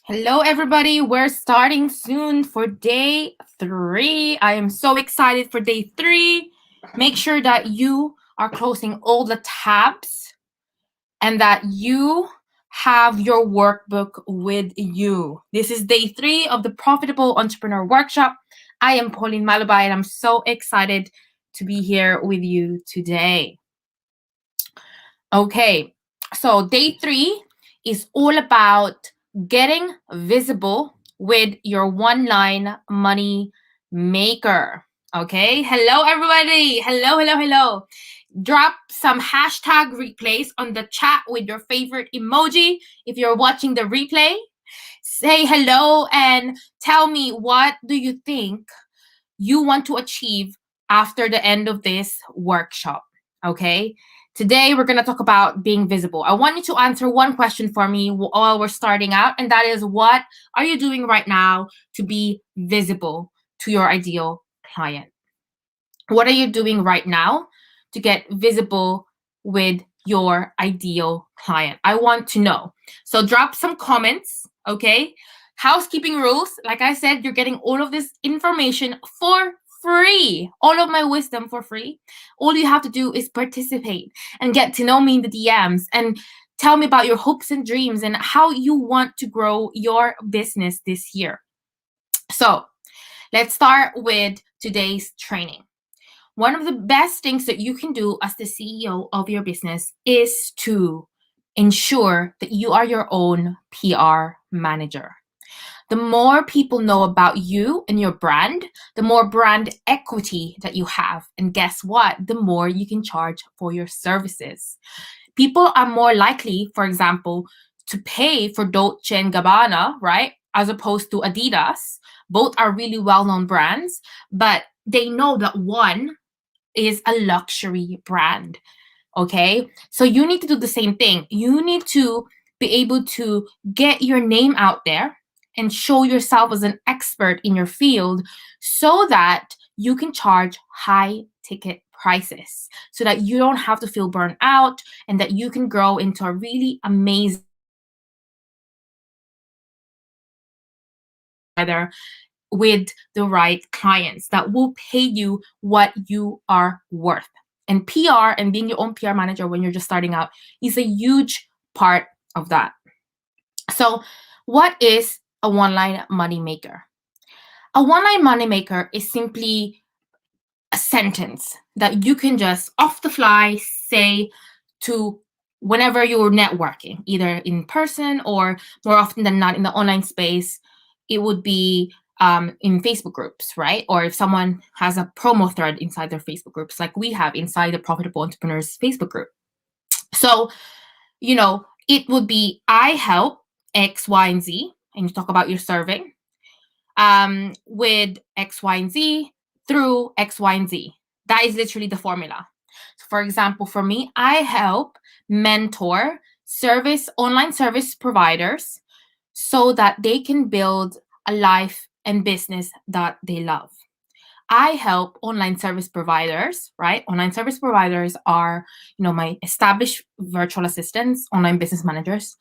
Hello, everybody. We're starting soon for day 3. I am so excited for day 3. Make sure that you are closing all the tabs and that you have your workbook with you. This is day 3 of the Profitable Entrepreneur Workshop. I am Pauline Malabai and I'm so excited to be here with you today. Okay, so day 3 is all about getting visible with your one-line money maker. Okay, hello everybody. Hello. Drop some hashtag replays on the chat with your favorite emoji if you're watching the replay. Say hello and tell me, what do you think you want to achieve after the end of this workshop? Okay, today we're going to talk about being visible. I want you to answer one question for me while we're starting out, and that is, what are you doing right now to be visible to your ideal client? What are you doing right now to get visible with your ideal client? I want to know. So drop some comments, okay? Housekeeping rules. Like I said, you're getting all of this information for free. All of my wisdom for free. All you have to do is participate and get to know me in the DMs and tell me about your hopes and dreams and how you want to grow your business this year. So let's start with today's training. One of the best things that you can do as the CEO of your business is to ensure that you are your own PR manager. The more people know about you and your brand, the more brand equity that you have. And guess what? The more you can charge for your services. People are more likely, for example, to pay for Dolce and Gabbana, right? As opposed to Adidas. Both are really well-known brands, but they know that one is a luxury brand. Okay, so you need to do the same thing. You need to be able to get your name out there and show yourself as an expert in your field so that you can charge high ticket prices, so that you don't have to feel burned out and that you can grow into a really amazing with the right clients that will pay you what you are worth. And PR and being your own PR manager when you're just starting out is a huge part of that. So, what is a one-line money maker? A one-line money maker is simply a sentence that you can just off the fly say to whenever you're networking, either in person or more often than not in the online space. It would be in Facebook groups, right? Or if someone has a promo thread inside their Facebook groups, like we have inside the Profitable Entrepreneurs Facebook group. So, it would be, I help X, Y, and Z, and you talk about your serving with X, Y, and Z through X, Y, and Z. That is literally the formula. So for example, for me, I help mentor online service providers so that they can build a life and business that they love. I help online service providers, right? Online service providers are, my established virtual assistants, online business managers.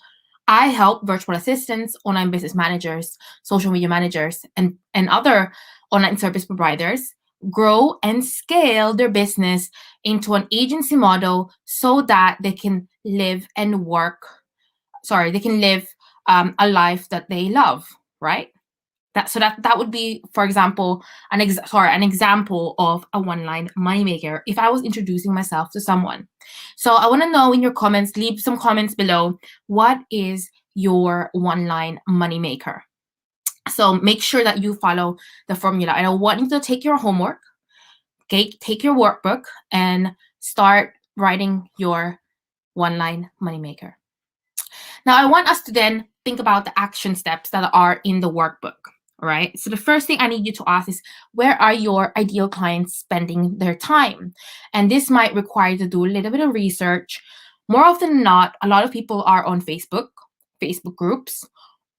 I help virtual assistants, online business managers, social media managers, and other online service providers grow and scale their business into an agency model so that they can live and work. They can live a life that they love, right? That would be, for example, an example of a one-line moneymaker if I was introducing myself to someone. So I want to know in your comments, leave some comments below, what is your one-line moneymaker? So make sure that you follow the formula. And I want you to take your homework, okay, take your workbook and start writing your one-line moneymaker. Now I want us to then think about the action steps that are in the workbook. All right. So the first thing I need you to ask is, where are your ideal clients spending their time? And this might require you to do a little bit of research. More often than not, a lot of people are on Facebook groups.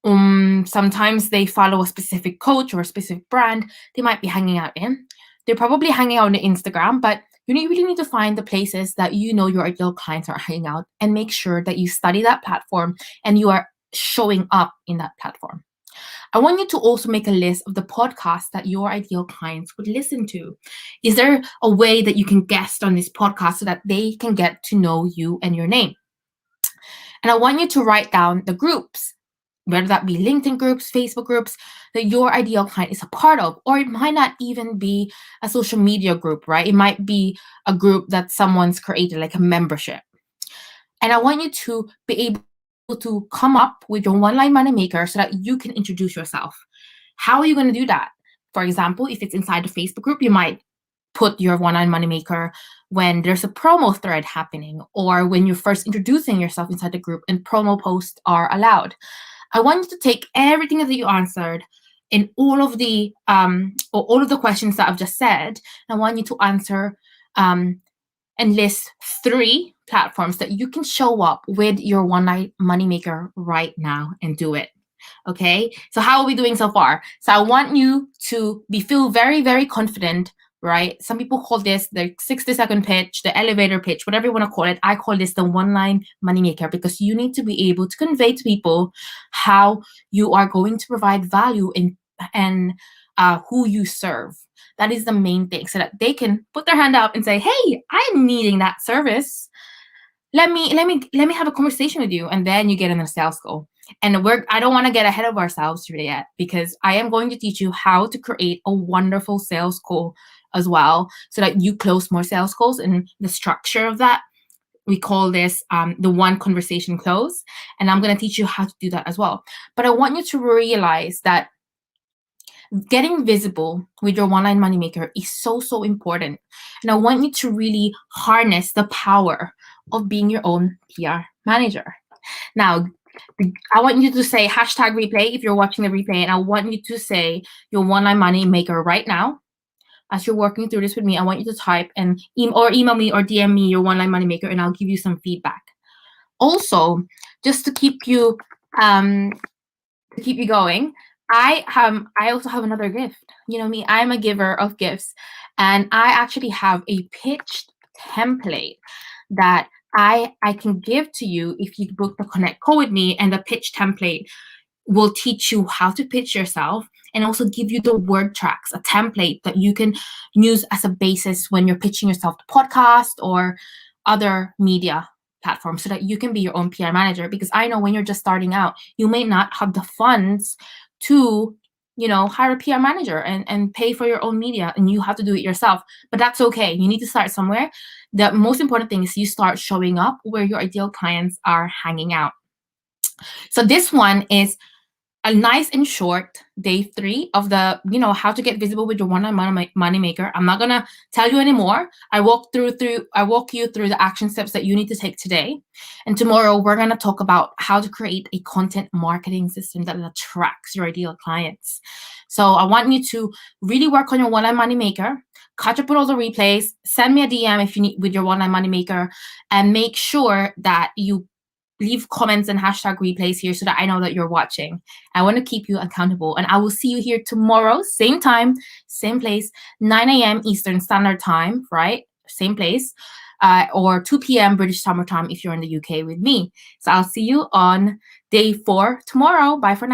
Sometimes they follow a specific coach or a specific brand they might be hanging out in. They're probably hanging out on Instagram, but you really need to find the places that your ideal clients are hanging out and make sure that you study that platform and you are showing up in that platform. I want you to also make a list of the podcasts that your ideal clients would listen to. Is there a way that you can guest on this podcast so that they can get to know you and your name? And I want you to write down the groups, whether that be LinkedIn groups, Facebook groups, that your ideal client is a part of. Or it might not even be a social media group, right? It might be a group that someone's created, like a membership. And I want you to be able to come up with your one-line moneymaker so that you can introduce yourself. How are you going to do that? For example, if it's inside the Facebook group, you might put your one-line moneymaker when there's a promo thread happening, or when you're first introducing yourself inside the group and promo posts are allowed. I want you to take everything that you answered in all of the questions that I've just said. I want you to answer and list 3 platforms that you can show up with your one-line moneymaker right now and do it. Okay, so how are we doing so far? So I want you to feel very, very confident, right? Some people call this the 60-second pitch, the elevator pitch, whatever you want to call it. I call this the one-line moneymaker, because you need to be able to convey to people how you are going to provide value and who you serve. That is the main thing, so that they can put their hand up and say, "Hey, I'm needing that service. Let me have a conversation with you," and then you get in a sales goal. And I don't want to get ahead of ourselves yet, because I am going to teach you how to create a wonderful sales call as well, so that you close more sales calls. And the structure of that, we call this the one conversation close. And I'm going to teach you how to do that as well. But I want you to realize that getting visible with your one-line moneymaker is so, so important. And I want you to really harness the power of being your own PR manager. Now, I want you to say #replay if you're watching the replay, and I want you to say your one-line moneymaker right now. As you're working through this with me, I want you to type and email me or DM me your one-line moneymaker, and I'll give you some feedback. Also, just to keep you going, I also have another gift. You know me, I'm a giver of gifts, and I actually have a pitched template that I can give to you if you book the Connect call with me. And the pitch template will teach you how to pitch yourself, and also give you the word tracks, a template that you can use as a basis when you're pitching yourself to podcast or other media platforms, so that you can be your own PR manager. Because I know when you're just starting out, you may not have the funds to hire a PR manager and pay for your own media, and you have to do it yourself. But that's okay. You need to start somewhere. The most important thing is you start showing up where your ideal clients are hanging out. So this one is a nice and short day 3 of the, how to get visible with your one-line moneymaker. I'm not gonna tell you anymore. I walk you through the action steps that you need to take today. And tomorrow we're gonna talk about how to create a content marketing system that attracts your ideal clients. So I want you to really work on your one-line moneymaker, catch up with all the replays, send me a DM if you need with your one-line moneymaker, and make sure that you leave comments and #replays here so that I know that you're watching. I want to keep you accountable, and I will see you here tomorrow, same time, same place, 9 a.m. Eastern Standard Time, right? Same place, or 2 p.m. British Summer Time if you're in the UK with me. So I'll see you on day 4 tomorrow. Bye for now.